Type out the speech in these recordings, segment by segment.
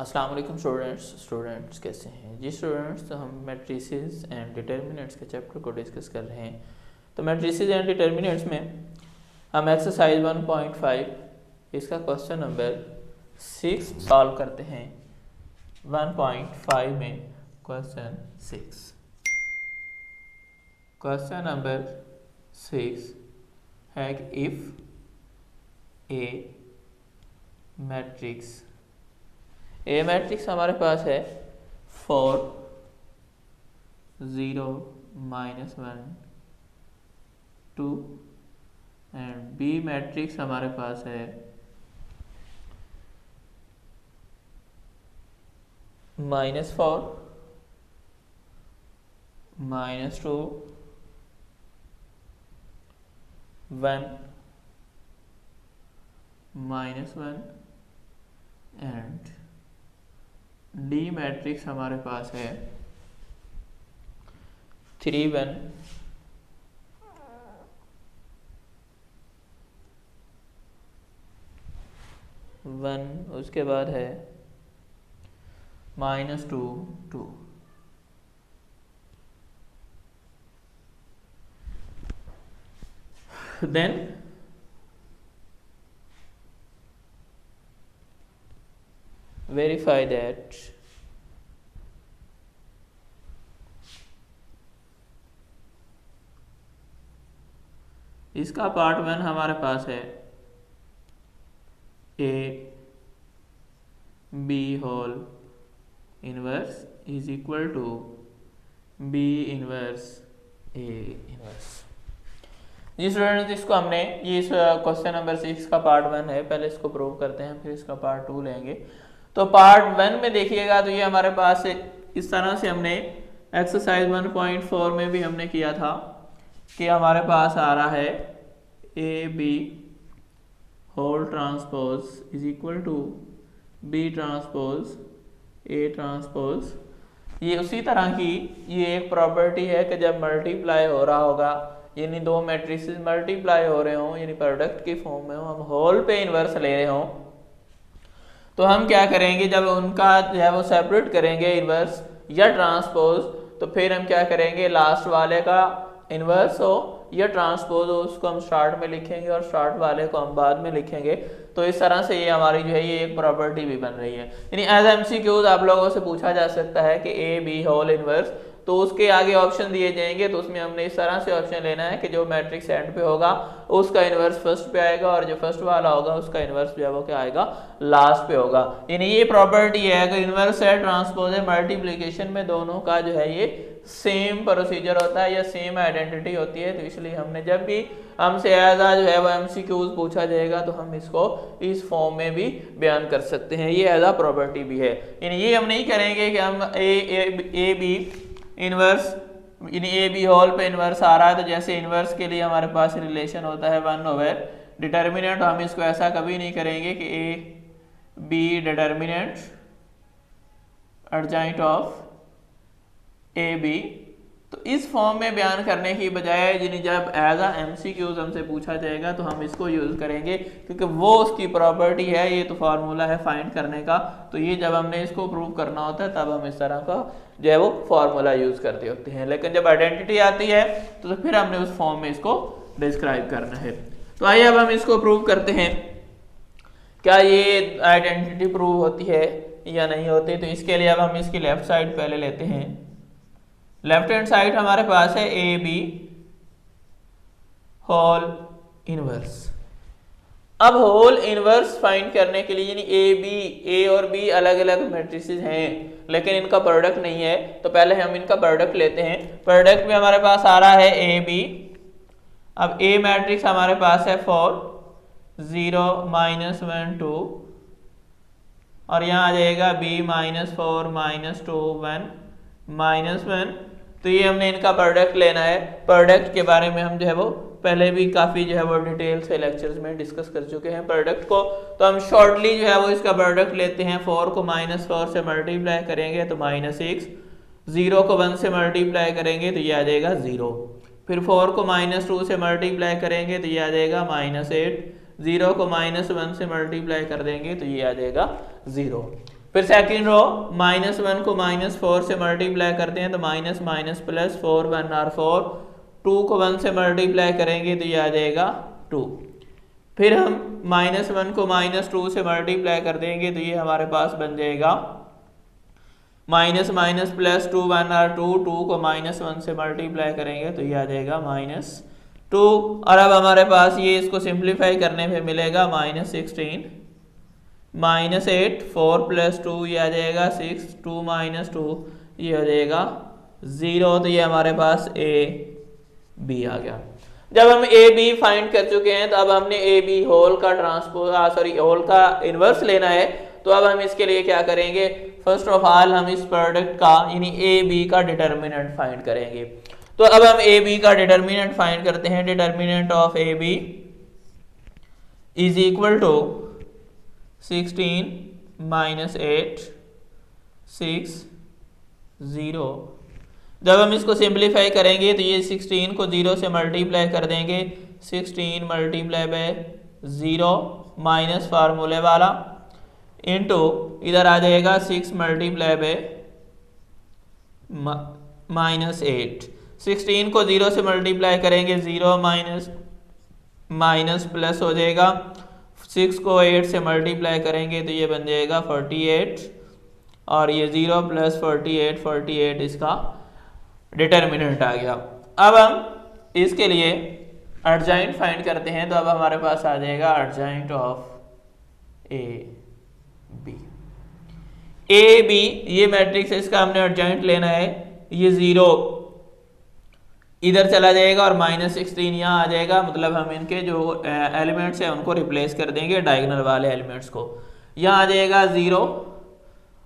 अस्सलाम वालेकुम स्टूडेंट्स कैसे हैं जी स्टूडेंट्स। तो हम मैट्रिसेस एंड डिटर्मिनेंट्स के चैप्टर को डिस्कस कर रहे हैं। तो मैट्रिसेस एंड डिटर्मिनेंट्स में हम एक्सरसाइज 1.5 इसका क्वेश्चन नंबर 6 सॉल्व करते हैं। 1.5 में क्वेश्चन 6, क्वेश्चन नंबर 6 है कि इफ ए मैट्रिक्स हमारे पास है 4 0 -1 2 एंड बी मैट्रिक्स हमारे पास है -4 -2 1 -1 एंड डी मैट्रिक्स हमारे पास है 3 1 1, उसके बाद है -2 2। देन verify that इसका पार्ट 1 हमारे पास है A B whole inverse is equal to B inverse A inverse. जी स्टूडेंट्स, इसको हमने ये इस क्वेश्चन नंबर 6 का पार्ट 1 है, पहले इसको प्रूव करते हैं फिर इसका पार्ट 2 लेंगे। तो पार्ट 1 में देखिएगा तो ये हमारे पास इस तरह से हमने एक्सरसाइज 1.4 में भी हमने किया था कि हमारे पास आ रहा है A B whole transpose is equal to B transpose A transpose. ये उसी तरह की ये एक प्रॉपर्टी है कि जब मल्टीप्लाई हो रहा होगा, यानी दो मैट्रिसेस मल्टीप्लाई हो रहे हों, यानी प्रोडक्ट की फॉर्म में हो, हम होल पे इन्वर्स ले रहे हों, तो हम क्या करेंगे, जब उनका जो है वो सेपरेट करेंगे इन्वर्स या ट्रांसपोज, तो फिर हम क्या करेंगे, लास्ट वाले का इन्वर्स हो या ट्रांसपोज हो उसको हम स्टार्ट में लिखेंगे और स्टार्ट वाले को हम बाद में लिखेंगे। तो इस तरह से ये हमारी जो है ये एक प्रॉपर्टी भी बन रही है। यानी एज एमसीक्यूज आप लोगों से पूछा जा सकता है कि ए बी होल इन्वर्स, तो उसके आगे ऑप्शन दिए जाएंगे, तो उसमें हमने इस तरह से ऑप्शन लेना है कि जो मैट्रिक्स एंड पे होगा उसका इन्वर्स फर्स्ट पे आएगा और जो फर्स्ट वाला होगा उसका इन्वर्स जो है वो क्या आएगा, लास्ट पे होगा। यानी ये प्रॉपर्टी है, अगर इन्वर्स है ट्रांसपोज है, मल्टीप्लिकेशन में दोनों का जो है ये सेम प्रोसीजर होता है या सेम आइडेंटिटी होती है। तो इसलिए हमने जब भी हमसे एजा जो है वो एमसीक्यूज पूछा जाएगा तो हम इसको इस फॉर्म में भी बयान कर सकते हैं, ये एज अ प्रॉपर्टी भी है। यानी ये हम नहीं करेंगे कि हम ए बी इनवर्स यानी ए बी होल पे इनवर्स आ रहा है, तो जैसे इनवर्स के लिए हमारे पास रिलेशन होता है 1/, डिटर्मिनेंट, हम इसको ऐसा कभी नहीं करेंगे कि A B determinant adjoint of A B. तो इस फॉर्म में बयान करने की बजाय यानी जब एज अ एमसीक्यूज हमसे पूछा जाएगा तो हम इसको यूज करेंगे, क्योंकि वो उसकी प्रॉपर्टी है, ये तो फार्मूला है फाइंड करने का। तो ये जब हमने इसको प्रूव करना होता है तब हम इस तरह का जो है वो फार्मूला यूज करते होते हैं, लेकिन जब आइडेंटिटी आती है तो फिर हमने उस फॉर्म में इसको डिस्क्राइब करना है। तो आइए अब हम इसको प्रूव करते हैं, क्या ये आइडेंटिटी प्रूव होती है या नहीं होती। तो इसके लिए अब हम इसकी लेफ्ट साइड पहले लेते हैं। लेफ्ट हैंड साइड हमारे पास है ए बी होल इनवर्स। अब होल इनवर्स फाइंड करने के लिए, यानी ए और बी अलग अलग मैट्रिसेस हैं लेकिन इनका प्रोडक्ट नहीं है, तो पहले हम इनका प्रोडक्ट लेते हैं। प्रोडक्ट में हमारे पास आ रहा है ए बी। अब ए मैट्रिक्स हमारे पास है 4 0 -1 2 और यहाँ आ जाएगा बी -4 -2 1 -1। तो ये हमने इनका प्रोडक्ट लेना है। प्रोडक्ट के बारे में हम जो है वो पहले भी काफ़ी जो है वो डिटेल से लेक्चर्स में डिस्कस कर चुके हैं प्रोडक्ट को। तो हम शॉर्टली जो है वो इसका प्रोडक्ट लेते हैं। 4 को -4 से मल्टीप्लाई करेंगे तो -6, 0 को 1 से मल्टीप्लाई करेंगे तो ये आ जाएगा 0, फिर 4 को -2 से मल्टीप्लाई करेंगे तो ये आ जाएगा -8, 0 को -1 से मल्टीप्लाई कर देंगे तो ये आ जाएगा 0। फिर सेकंड रो -1 को -4 से मल्टीप्लाई करते हैं तो माइनस माइनस प्लस 4 1 और 4, 2 को 1 से मल्टीप्लाई करेंगे तो ये आ जाएगा 2। फिर हम -1 को -2 से मल्टीप्लाई कर देंगे तो ये हमारे पास बन जाएगा माइनस माइनस प्लस 2 1 और 2, 2 को -1 से मल्टीप्लाई करेंगे तो ये आ जाएगा -2। और अब हमारे पास ये इसको सिंप्लीफाई करने पे मिलेगा -16 -8 4 + 2 ये आ जाएगा 6, 2 - 2 ये हो जाएगा 0। तो ये हमारे पास ए बी आ गया। जब हम ए बी फाइंड कर चुके हैं तो अब हमने ए बी होल का होल का इनवर्स लेना है। तो अब हम इसके लिए क्या करेंगे, फर्स्ट ऑफ ऑल हम इस प्रोडक्ट का यानी ए बी का डिटर्मिनेंट फाइंड करेंगे। तो अब हम ए बी का डिटर्मिनेंट फाइंड करते हैं। Determinant of A B is equal to 16 - 8 6 0। जब हम इसको सिंप्लीफाई करेंगे तो ये 16 को 0 से मल्टीप्लाई कर देंगे, 16 × 0 माइनस फार्मूले वाला इनटू इधर आ जाएगा 6 × -8। 16 को 0 से मल्टीप्लाई करेंगे 0 माइनस प्लस हो जाएगा, 6 को 8 से मल्टीप्लाई करेंगे तो ये बन जाएगा 48 और ये 0 + 48 इसका डिटर्मिनेंट आ गया। अब हम इसके लिए एडजॉइंट फाइंड करते हैं। तो अब हमारे पास आ जाएगा adjoint of A B. A B ये मैट्रिक्स है, इसका हमने एडजॉइंट लेना है। ये 0 इधर चला जाएगा और -16 यहाँ आ जाएगा, मतलब हम इनके जो एलिमेंट्स हैं उनको रिप्लेस कर देंगे डायगोनल वाले एलिमेंट्स को। यहाँ आ जाएगा 0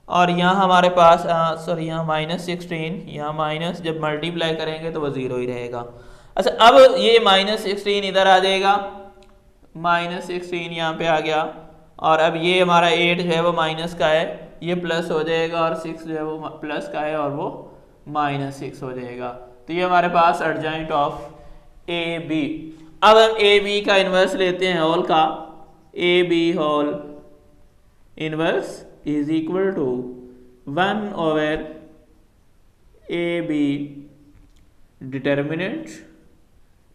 और यहाँ हमारे पास यहाँ -16, यहाँ माइनस जब मल्टीप्लाई करेंगे तो वो 0 ही रहेगा। अच्छा अब ये -16 इधर आ जाएगा, -16 यहाँ पे आ गया और अब ये हमारा 8 जो है वो माइनस का है, ये प्लस हो जाएगा और 6 जो है वो प्लस का है और वो -6 हो जाएगा। तो ये हमारे पास एडजॉइंट ऑफ ए बी। अब हम ए बी का इन्वर्स लेते हैं होल का। A B whole inverse is equal to 1/a B determinant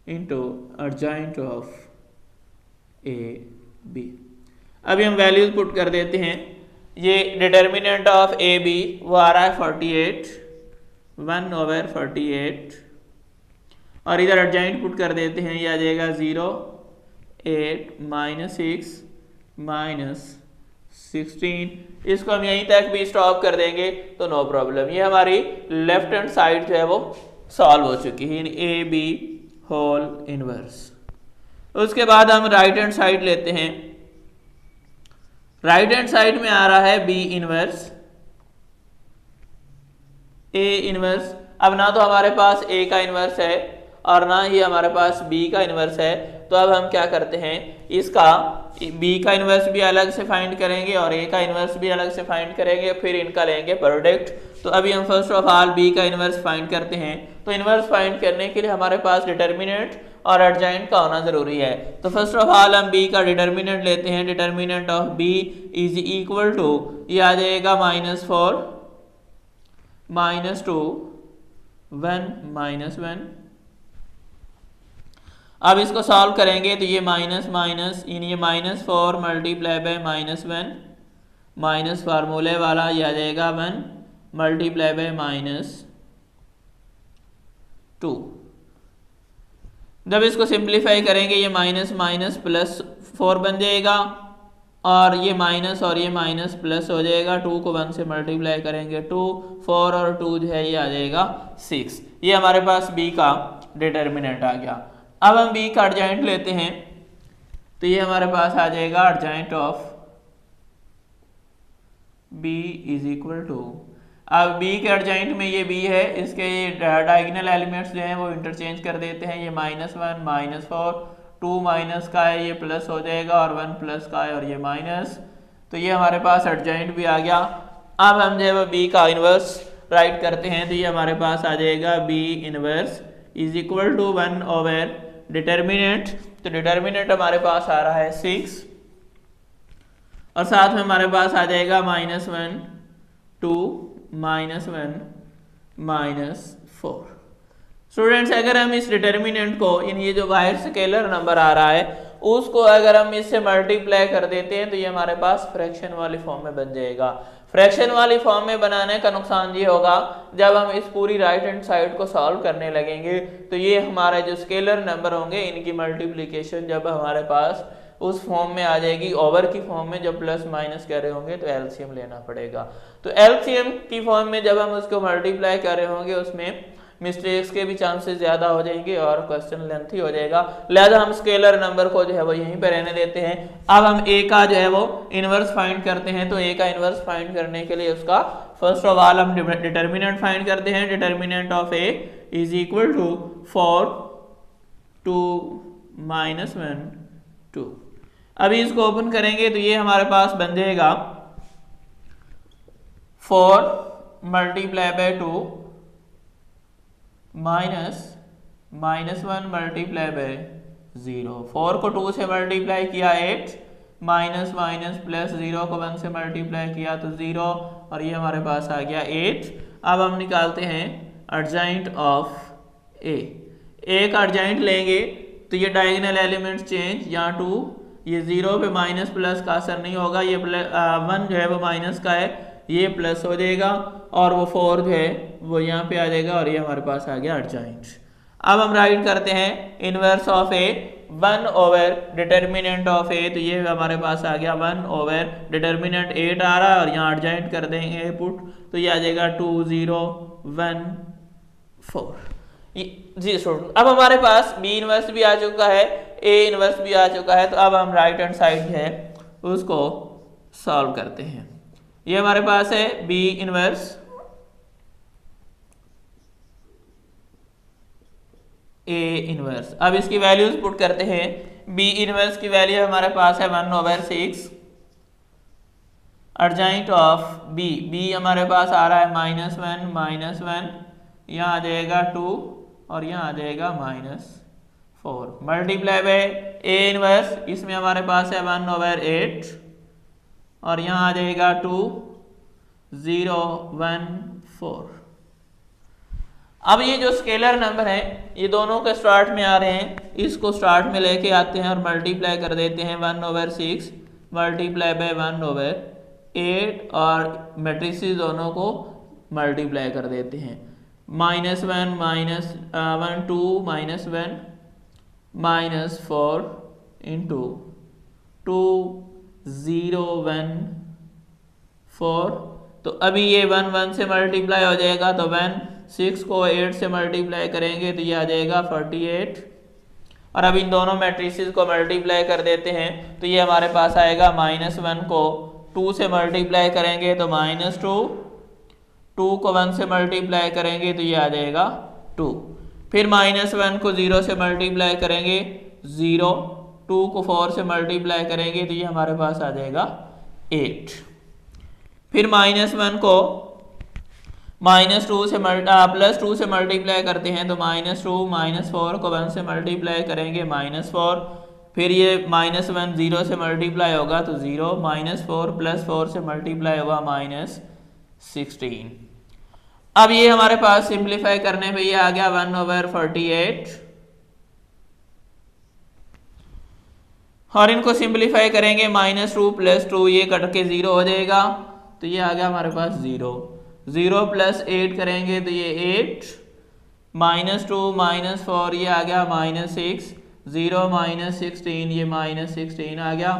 into adjoint of A B. अभी हम वैल्यूज पुट कर देते हैं। ये डिटर्मिनेंट ऑफ ए बी वो आ रहा है 48, 1/48 और इधर एडजॉइंट पुट कर देते हैं। ये आ जाएगा 0 8 -6 -16। इसको हम यहीं तक भी स्टॉप कर देंगे तो नो प्रॉब्लम। ये हमारी लेफ्ट हैंड साइड जो है वो सॉल्व हो चुकी है, ए बी होल इनवर्स। उसके बाद हम राइट हैंड साइड लेते हैं। राइट हैंड साइड में आ रहा है बी इनवर्स ए इनवर्स। अब ना तो हमारे पास ए का इनवर्स है और ना ही हमारे पास बी का इनवर्स है। तो अब हम क्या करते हैं, इसका बी का इनवर्स भी अलग से फाइंड करेंगे और ए का इनवर्स भी अलग से फाइंड करेंगे, फिर इनका लेंगे प्रोडक्ट। तो अभी हम फर्स्ट ऑफ ऑल बी का इनवर्स फाइंड करते हैं। तो इनवर्स फाइंड करने के लिए हमारे पास डिटर्मिनेंट और एडजॉइंट का होना जरूरी है। तो फर्स्ट ऑफ ऑल हम बी का डिटर्मिनेंट लेते हैं। Determinant of B is equal to, ये आ जाएगा -4 -2 1 -1। अब इसको सॉल्व करेंगे तो ये माइनस ये -4 × -1 माइनस फार्मूले वाला ये आ जाएगा 1 × -2। जब इसको सिंप्लीफाई करेंगे ये माइनस प्लस 4 बन जाएगा और ये माइनस और ये माइनस प्लस हो जाएगा। 2 को 1 से मल्टीप्लाई करेंगे 2, 4 और 2 जो है ये आ जाएगा 6। ये हमारे पास बी का डिटर्मिनेंट आ गया। अब हम बी का एडजॉइंट लेते हैं। तो ये हमारे पास आ जाएगा adjoint of B is equal to, अब बी के एडजॉइंट में ये बी है, इसके डायगोनल एलिमेंट्स जो हैं वो इंटरचेंज कर देते हैं। ये -1 -4, 2 माइनस का है ये प्लस हो जाएगा और 1 प्लस का है और ये माइनस। तो ये हमारे पास एडजॉइंट भी आ गया। अब हम जो है वो बी का इनवर्स राइट करते हैं। तो ये हमारे पास आ जाएगा B inverse is equal to 1/, determinant. तो डिटर्मिनेंट हमारे पास आ रहा है 6 और साथ में हमारे पास आ जाएगा -1 2 -1 -4। स्टूडेंट्स अगर हम इस डिटर्मिनेंट को ये जो बाहर स्केलर नंबर आ रहा है उसको अगर हम इससे मल्टीप्लाई कर देते हैं तो ये हमारे पास फ्रैक्शन वाली फॉर्म में बन जाएगा। फ्रैक्शन वाली फॉर्म में बनाने का नुकसान ये होगा जब हम इस पूरी राइट हैंड साइड को सॉल्व करने लगेंगे तो ये हमारे जो स्केलर नंबर होंगे इनकी मल्टीप्लिकेशन जब हमारे पास उस फॉर्म में आ जाएगी ओवर की फॉर्म में, जब प्लस माइनस कर रहे होंगे तो एलसीएम लेना पड़ेगा। तो एलसीएम की फॉर्म में जब हम उसको मल्टीप्लाई कर रहे होंगे उसमें मिस्टेक्स के भी चांसेस ज्यादा हो जाएंगे और क्वेश्चन लेंथी हो जाएगा, लिहाजा हम स्केलर नंबर को जो है वो यहीं पे रहने देते हैं। अब हम ए का जो है वो इनवर्स फाइंड करते हैं। तो ए का इनवर्स फाइंड करने के लिए उसका फर्स्ट ऑफ ऑल हम डिटर्मिनेंट फाइंड करते हैं। Determinant of A is equal to 4 2 -1 2। अभी इसको ओपन करेंगे तो ये हमारे पास बन जाएगा 4 × 2 -1 × 0। 4 को 2 से मल्टीप्लाई किया 8, माइनस प्लस 0 को 1 से मल्टीप्लाई किया तो 0 और ये हमारे पास आ गया 8। अब हम निकालते हैं एडजॉइंट ऑफ ए। ए का एडजॉइंट लेंगे तो ये डायगोनल एलिमेंट्स चेंज, यहाँ 2 ये 0 पे माइनस प्लस का असर नहीं होगा, ये 1 जो है वो माइनस का है, ये प्लस हो जाएगा और वो 4 जो है वो यहाँ पे आ जाएगा और ये हमारे पास आ गया एडजॉइंट। अब हम राइट करते हैं inverse of A 1 over determinant of A, तो ये हमारे पास आ गया 1 ओवर डिटर्मिनेंट 8 आ रहा है और यहाँ एडजॉइंट कर देंगे पुट तो ये आ जाएगा 2 0 1 4। जी स्टूडेंट अब हमारे पास बी इनवर्स भी आ चुका है, ए इनवर्स भी आ चुका है, तो अब हम राइट हैंड साइड जो है उसको सॉल्व करते हैं। ये हमारे पास है बी इनवर्स ए इनवर्स। अब इसकी वैल्यूज पुट करते हैं। बी इनवर्स की वैल्यू हमारे पास है 1/6। एडजॉइंट ऑफ बी, बी हमारे पास आ रहा है -1 यहाँ आ जाएगा 2 और यहाँ आ जाएगा -4 मल्टीप्लाई बाय ए इनवर्स, इसमें हमारे पास है 1/8 और यहाँ आ जाएगा 2 0 1 4। अब ये जो स्केलर नंबर है ये दोनों के स्टार्ट में आ रहे हैं, इसको स्टार्ट में लेके आते हैं और मल्टीप्लाई कर देते हैं 1/6 मल्टीप्लाई बाय 1/8 और मैट्रिसेस दोनों को मल्टीप्लाई कर देते हैं। -1 -1 2 -1 -4 इंटू 2 0 1 4। तो अभी ये 1 1 से मल्टीप्लाई हो जाएगा तो 1 6 को 8 से मल्टीप्लाई करेंगे तो ये आ जाएगा 48 और अब इन दोनों मैट्रिसेस को मल्टीप्लाई कर देते हैं तो ये हमारे पास आएगा -1 को 2 से मल्टीप्लाई करेंगे तो -2, 2 को 1 से मल्टीप्लाई करेंगे तो ये आ जाएगा 2, फिर -1 को 0 से मल्टीप्लाई करेंगे 0, 2 को 4 से मल्टीप्लाई करेंगे तो ये हमारे पास आ जाएगा 8, फिर -1 को -2 से +2 से मल्टीप्लाई करते हैं तो -2, -4 को 1 से मल्टीप्लाई करेंगे -4, फिर ये -1 0 से मल्टीप्लाई होगा तो 0, -4 + 4 से मल्टीप्लाई होगा -16। अब ये हमारे पास सिंप्लीफाई करने पे ये आ गया 1/48 और इनको सिंप्लीफाई करेंगे -2 + 2 ये कट के 0 हो जाएगा तो ये आ गया हमारे पास 0, 0 + 8 करेंगे तो ये 8, -2 -4 ये आ गया -6, 0 -16 ये -16 आ गया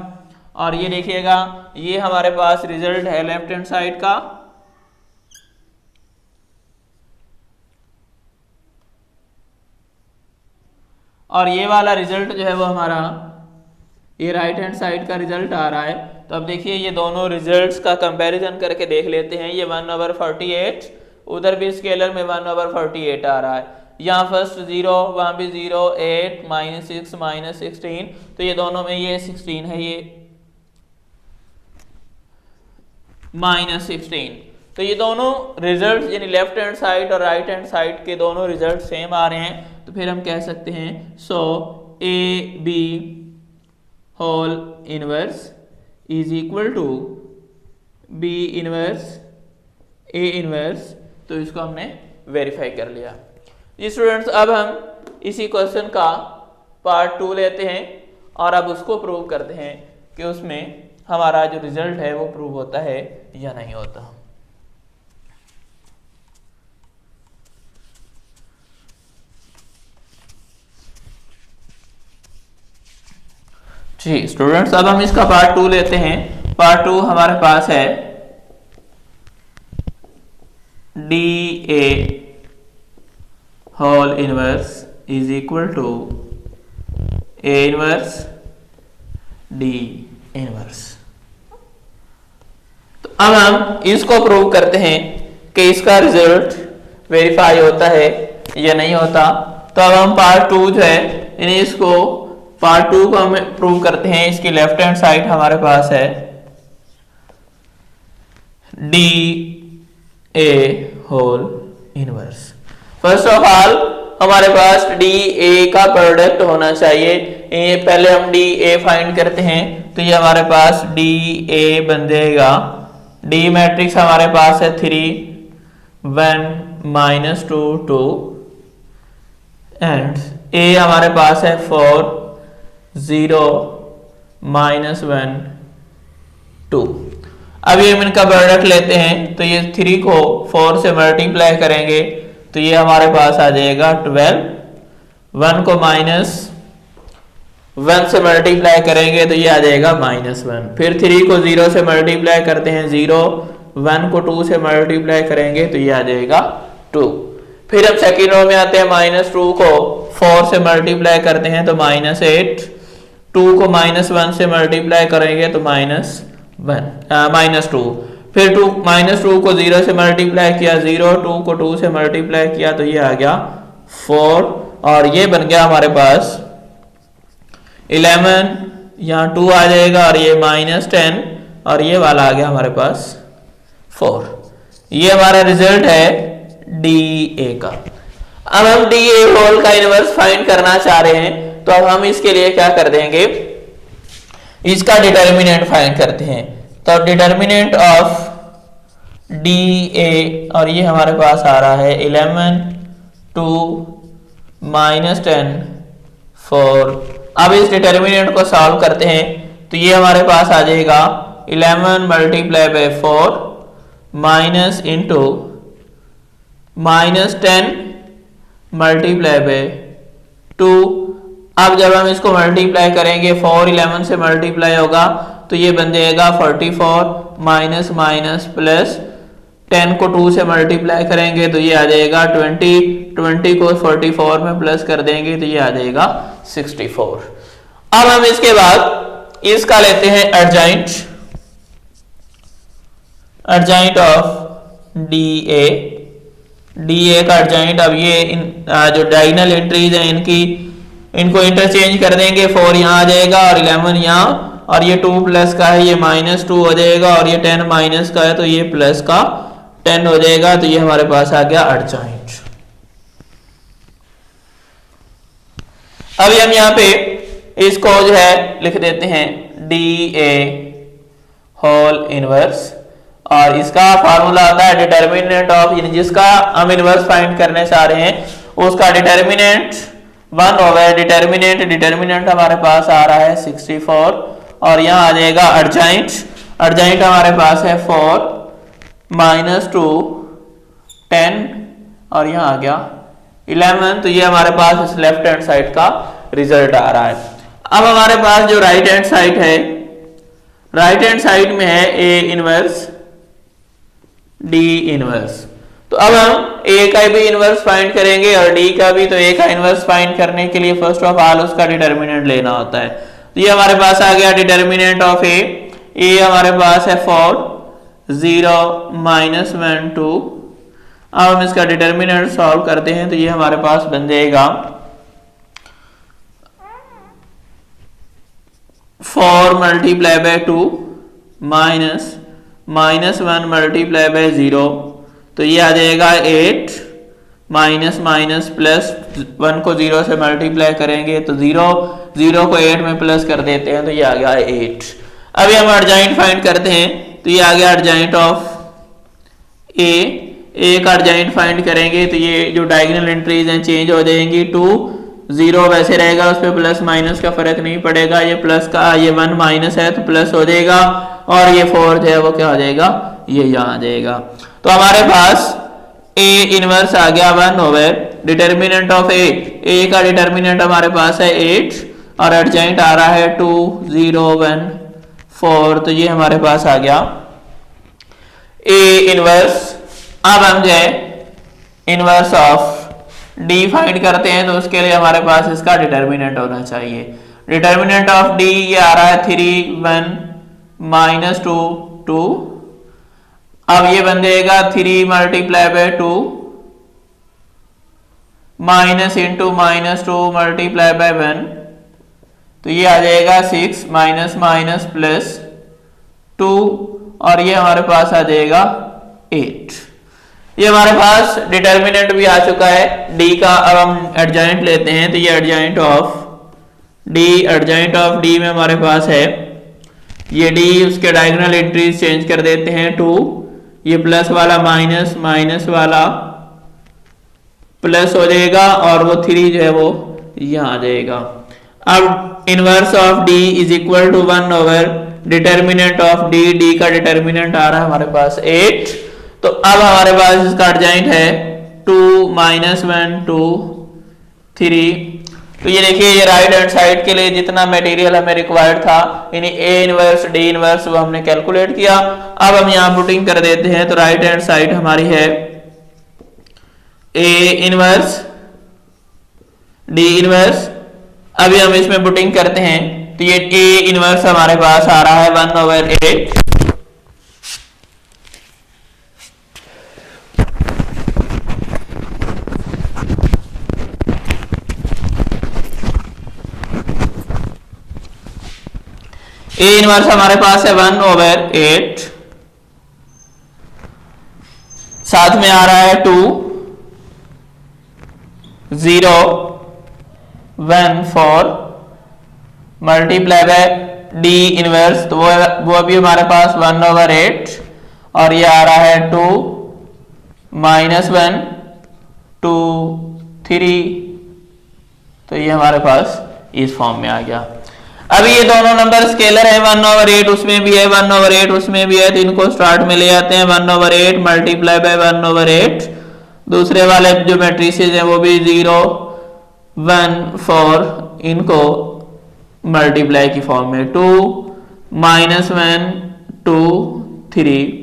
और ये देखिएगा ये हमारे पास रिजल्ट है लेफ्ट हैंड साइड का। और ये वाला रिजल्ट जो है वो हमारा ये राइट हैंड साइड का रिजल्ट आ रहा है। तो अब देखिए ये दोनों रिजल्ट्स का कंपैरिजन करके देख लेते हैं। ये 1/48 उधर भी स्केलर में 1/48 आ रहा है, यहाँ फर्स्ट 0 वहाँ भी 0 8 -6 -16 तो ये दोनों में ये 16 है, ये -16 तो ये दोनों रिजल्ट्स यानी लेफ्ट हैंड साइड और राइट हैंड साइड के दोनों रिजल्ट सेम आ रहे हैं। तो फिर हम कह सकते हैं so A B whole inverse is equal to B inverse A inverse, तो इसको हमने वेरीफाई कर लिया। जी स्टूडेंट्स, अब हम इसी क्वेश्चन का पार्ट 2 लेते हैं और अब उसको प्रूव करते हैं कि उसमें हमारा जो रिजल्ट है वो प्रूव होता है या नहीं होता। जी स्टूडेंट्स, अब हम इसका पार्ट 2 लेते हैं। पार्ट 2 हमारे पास है D A whole inverse is equal to A inverse D inverse. तो अब हम इसको प्रूव करते हैं कि इसका रिजल्ट वेरीफाई होता है या नहीं होता। तो अब हम पार्ट 2 जो है यानी इसको पार्ट 2 को हम प्रूव करते हैं। इसकी लेफ्ट हैंड साइड हमारे पास है D A whole inverse. First of all हमारे पास डी ए का प्रोडक्ट होना चाहिए। ये पहले हम डी ए फाइंड करते हैं, तो ये हमारे पास डी ए बन जाएगा। डी मैट्रिक्स हमारे पास है 3 1 -2 2 एंड ए हमारे पास है 4 0 -1 2। अब ये इनका प्रोडक्ट लेते हैं, तो ये 3 को 4 से मल्टीप्लाई करेंगे तो ये हमारे पास आ जाएगा 12। 1 को -1 से मल्टीप्लाई करेंगे तो ये आ जाएगा -1। फिर 3 को 0 से मल्टीप्लाई करते हैं 0। 1 को 2 से मल्टीप्लाई करेंगे तो ये आ जाएगा 2। फिर हम सेकेंड रो में आते हैं, -2 को 4 से मल्टीप्लाई करते हैं तो -8। 2 को -1 से मल्टीप्लाई करेंगे तो -2। फिर -2 को 0 से मल्टीप्लाई किया 0। 2 को 2 से मल्टीप्लाई किया तो ये आ गया 4 और ये बन गया हमारे पास 11। यहाँ 2 आ जाएगा और ये -10 और ये वाला आ गया हमारे पास 4। ये हमारा रिजल्ट है डी ए का। अब हम डी ए होल का इनवर्स फाइंड करना चाह रहे हैं, तो अब हम इसके लिए क्या कर देंगे, इसका डिटर्मिनेंट फाइंड करते हैं। तो डिटर्मिनेंट ऑफ डी ए और ये हमारे पास आ रहा है 11 2 -10 4। अब इस डिटर्मिनेंट को सॉल्व करते हैं तो ये हमारे पास आ जाएगा 11 multiply by 4 minus into -10 multiply by 2। अब जब हम इसको मल्टीप्लाई करेंगे 4 11 से मल्टीप्लाई होगा तो ये बन जाएगा 44 माइनस माइनस प्लस 10 को 2 से मल्टीप्लाई करेंगे तो ये आ जाएगा 20। 20 को 44 में प्लस कर देंगे तो ये आ जाएगा 64। अब हम इसके बाद इसका लेते हैं अर्जाइंट ऑफ डी ए का अर्जाइंट। अब ये जो डायगोनल एंट्रीज हैं इनको इंटरचेंज कर देंगे। 4 यहाँ आ जाएगा और 11 यहाँ, और ये 2 प्लस का है ये -2 हो जाएगा, और ये 10 माइनस का है तो ये प्लस का 10 हो जाएगा। तो ये हमारे पास आ गया अर्जाइंट। अभी हम यहाँ पे इसको जो है लिख देते हैं डी ए होल इनवर्स, और इसका फार्मूला आता है डिटर्मिनेंट ऑफ, जिसका हम इनवर्स फाइंड करने चाह रहे हैं उसका डिटर्मिनेंट 1 होगा। डिटर्मिनेंट हमारे पास आ रहा है 64, और यहाँ आ जाएगा अर्जाइंट हमारे पास है 4 -2 10 और यहाँ आ गया 11। तो ये हमारे पास इस लेफ्ट हैंड साइड का रिजल्ट आ रहा है। अब हमारे पास जो राइट हैंड साइड है, राइट हैंड साइड में है ए इनवर्स डी इनवर्स। तो अब हम ए का भी इनवर्स फाइंड करेंगे और डी का भी। तो ए का इनवर्स फाइंड करने के लिए फर्स्ट ऑफ ऑल उसका डिटर्मिनेंट लेना होता है। तो ये हमारे पास आ गया डिटर्मिनेंट ऑफ ए हमारे पास है 4 0 -1 2। अब हम इसका डिटर्मिनेंट सॉल्व करते हैं तो ये हमारे पास बन जाएगा 4 मल्टीप्लाई बाय 2 -1 मल्टीप्लाई बाय 0। तो ये आ जाएगा 8 माइनस प्लस 1 को 0 से मल्टीप्लाई करेंगे तो 0 को 8 में प्लस कर देते हैं तो ये आ गया 8। अभी हम अर्जाइंट फाइंड करते हैं, तो ये आ गया अर्जाइंट ऑफ ए का अर्जाइंट फाइंड करेंगे तो ये जो डायगोनल एंट्रीज हैं चेंज हो जाएंगी टू 0 वैसे रहेगा, उस पर प्लस माइनस का फर्क नहीं पड़ेगा, ये प्लस का ये 1 माइनस है तो प्लस हो जाएगा, और ये 4 जो है वो क्या हो जाएगा, ये यहाँ आ जाएगा। तो हमारे पास ए इनवर्स आ गया 1 ओवर डिटर्मिनेंट ऑफ ए का डिटर्मिनेंट हमारे पास है 8 और एडजॉइंट आ रहा है 2 0 1 4, तो ये हमारे पास आ गया ए इनवर्स। अब हम जो है इनवर्स ऑफ डी फाइंड करते हैं, तो उसके लिए हमारे पास इसका डिटर्मिनेंट होना चाहिए। डिटर्मिनेंट ऑफ डी ये आ रहा है 3 1 माइनस 2 2, अब ये बन जाएगा 3 multiply by 2 minus into minus 2 multiply by 1, तो ये आ जाएगा 6 माइनस माइनस प्लस 2 और ये हमारे पास आ जाएगा 8। ये हमारे पास डिटर्मिनेंट भी आ चुका है डी का। अब हम एडजॉइंट लेते हैं, तो ये एडजॉइंट ऑफ डी में हमारे पास है ये डी, उसके डायगोनल एंट्रीज चेंज कर देते हैं 2, ये प्लस वाला माइनस माइनस वाला प्लस हो जाएगा और वो 3 जो है वो यहाँ आ जाएगा। अब inverse of D is equal to 1 over determinant of D, D का डिटर्मिनेंट आ रहा है हमारे पास 8, तो अब हमारे पास इसका एडजॉइंट है 2 माइनस 1 2 3, तो ये देखिए ये राइट हैंड साइड के लिए जितना मटेरियल हमें रिक्वायर्ड था यानी ए इनवर्स डी इनवर्स वो हमने कैलकुलेट किया। अब हम यहाँ पुटिंग कर देते हैं, तो राइट हैंड साइड हमारी है ए इनवर्स डी इनवर्स। अभी हम इसमें पुटिंग करते हैं, तो ये ए इनवर्स हमारे पास आ रहा है 1 ओवर 8, ए इनवर्स हमारे पास है 1 ओवर 8, साथ में आ रहा है 2 0 1 4 मल्टीप्लाई बाय डी इनवर्स, तो वो अभी हमारे पास 1 ओवर 8 और ये आ रहा है 2 माइनस 1 2 3, तो ये हमारे पास इस फॉर्म में आ गया। अभी ये दोनों नंबर स्केलर है, 1 ओवर 8 उसमें भी है 1 ओवर 8 उसमें भी है, तो इनको स्टार्ट में ले आते हैं 1 ओवर 8 मल्टीप्लाई बाय 1 ओवर 8, दूसरे वाले जो मैट्रिसेस हैं वो भी 0 1 4, इनको मल्टीप्लाई की फॉर्म में 2 माइनस 1 2 3।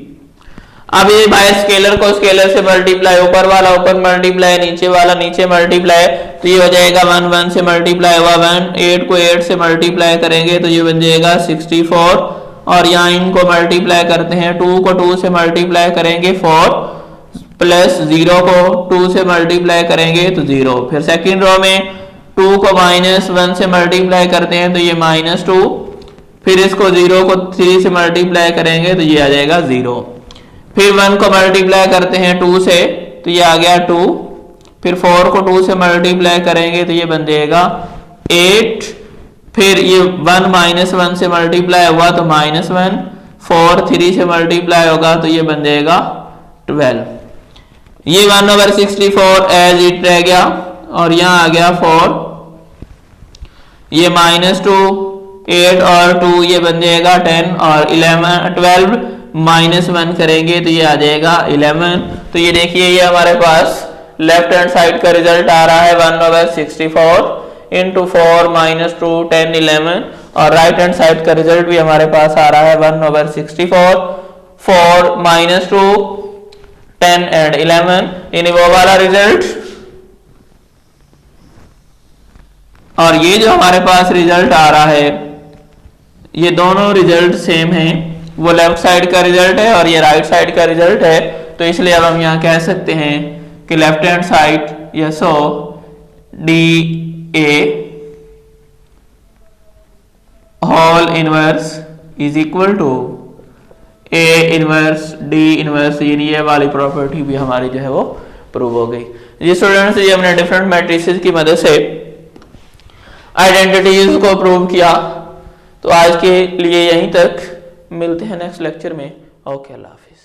अब ये बाय स्केलर को स्केलर से मल्टीप्लाई, ऊपर वाला ऊपर मल्टीप्लाई नीचे वाला नीचे मल्टीप्लाई, तो ये हो जाएगा 1 1 से मल्टीप्लाई हुआ 1, 8 को 8 से मल्टीप्लाई करेंगे तो ये बन जाएगा 64, और यहाँ इनको मल्टीप्लाई करते हैं 2 को 2 से मल्टीप्लाई करेंगे 4 प्लस 0 को 2 से मल्टीप्लाई करेंगे तो 0, फिर सेकंड रो में 2 को माइनस 1 से मल्टीप्लाई करते हैं तो ये माइनस 2, फिर इसको 0 को 3 से मल्टीप्लाई करेंगे तो ये आ जाएगा 0, फिर 1 को मल्टीप्लाई करते हैं 2 से तो ये आ गया 2, फिर 4 को 2 से मल्टीप्लाई करेंगे तो ये बन जाएगा 8, फिर ये 1 माइनस 1 से मल्टीप्लाई हुआ तो माइनस 1, 4 3 से मल्टीप्लाई होगा तो ये बन जाएगा 12। ये 1 ओवर 64 एज इट रह गया और यहाँ आ गया 4, ये माइनस 2 8 और 2 ये बन जाएगा 10 और 11 12 माइनस 1 करेंगे तो ये आ जाएगा 11। तो ये देखिए ये हमारे पास लेफ्ट हैंड साइड का रिजल्ट आ रहा है 1 ओवर 64 इंटू 4 माइनस 2 10 11, और राइट हैंड साइड का रिजल्ट भी हमारे पास आ रहा है 1 ओवर 64 4 माइनस 2 10 एंड 11, यानी वो वाला रिजल्ट। और ये जो हमारे पास रिजल्ट आ रहा है ये दोनों रिजल्ट सेम हैं, वो लेफ्ट साइड का रिजल्ट है और ये राइट साइड का रिजल्ट है, तो इसलिए अब हम यहाँ कह सकते हैं कि लेफ्ट हैंड साइड या so D A whole inverse is equal to A inverse D inverse, यानी ये वाली प्रॉपर्टी भी हमारी जो है वो प्रूव हो गई। जी स्टूडेंट्स, ये हमने डिफरेंट मैट्रिसेस की मदद से आइडेंटिटीज को प्रूव किया। तो आज के लिए यहीं तक, मिलते हैं नेक्स्ट लेक्चर में। ओके, अल्लाह हाफिज़।